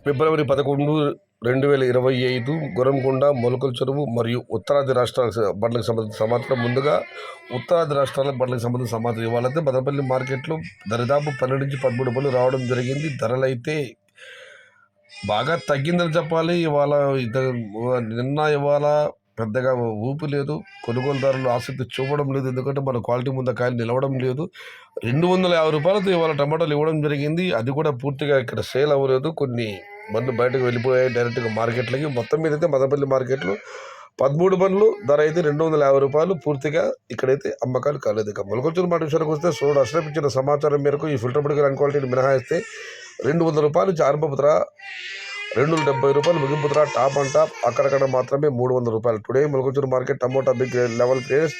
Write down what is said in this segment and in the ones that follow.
ఫిబ్రవరి 11, 2025 గుర్రంకొండ, మొలకల చెరువు మరియు ఉత్తరాది రాష్ట్రాల బండ్లకు సంబంధించిన సమాచారం. ముందుగా ఉత్తరాది రాష్ట్రాల బండ్లకు సంబంధించిన సమాచారం. ఇవాళైతే మదనపల్లి మార్కెట్లో దరిదాపు 12 నుంచి 13 బండ్లు రావడం జరిగింది. ధరలైతే బాగా తగ్గిందని చెప్పాలి. నిన్న ఇవాళ పెద్దగా ఊపు లేదు. కొనుగోలుదారులు ఆసక్తి చూపడం లేదు. ఎందుకంటే మన క్వాలిటీ ముందు కాయలు నిలవడం లేదు. 250 రూపాయలతో ఇవాళ టమాటాలు ఇవ్వడం జరిగింది. అది కూడా పూర్తిగా ఇక్కడ సేల్ అవ్వలేదు. కొన్ని బండ్లు బయటకు వెళ్ళిపోయాయి డైరెక్ట్గా మార్కెట్లకి. మొత్తం మీద అయితే మదనపల్లి మార్కెట్లో 13 బండ్లు ధర అయితే 250 రూపాయలు పూర్తిగా ఇక్కడైతే అమ్మకాలు కాలేదు. ఇక మొలకొచ్చిన మాట విషయానికి వస్తే సోడు అష్రఫ్ ఇచ్చిన సమాచారం మేరకు ఈ ఫిల్టర్ పొడికల అన్క్వాలిటీని మినహాయిస్తే 200 రూపాయలు చార్పపు ధర, 270 రూపాయలు ముగింపు ధర, టాప్ అండ్ టాప్ అక్కడక్కడ మాత్రమే 300 రూపాయలు. టుడే మొలకొచ్చిన market tomato big level grades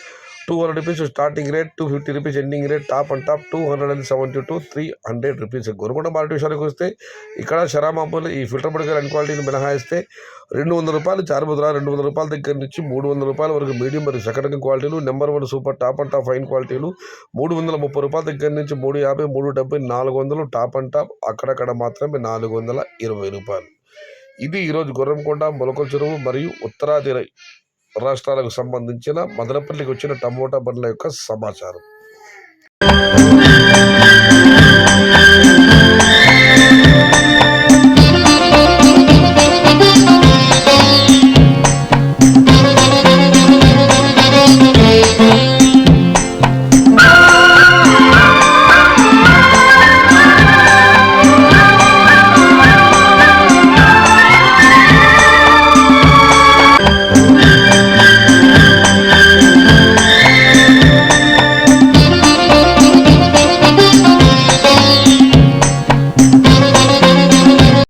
200 rupees starting rate, 250 rupees ending rate, top and top 270 to 300 rupees. Gorukonda market విషయానికి వస్తే ఇక్కడ శరామాపులు ఈ ఫిల్టర్ పొడికల అన్క్వాలిటీని మినహాయిస్తే 200 రూపాయలు చార్పపు ధర, 200 రూపాయల దగ్గర నుంచి 300 రూపాయల వరకు మీడియం మరియు సెకండ్ క్వాలిటీలు, number 1 super top and top fine క్వాలిటీలు 330 రూపాయల దగ్గర నుంచి 350, 370, 400 టాప్ అండ్ టాప్ అక్కడక్కడ మాత్రమే 420 రూపాయలు. ఇది ఈరోజు గుర్రంకొండ, మొలకల చెరువు మరియు ఉత్తరాది రాష్ట్రాలకు సంబంధించిన మదనపల్లికి వచ్చిన టమోటా బండ్ల యొక్క సమాచారం.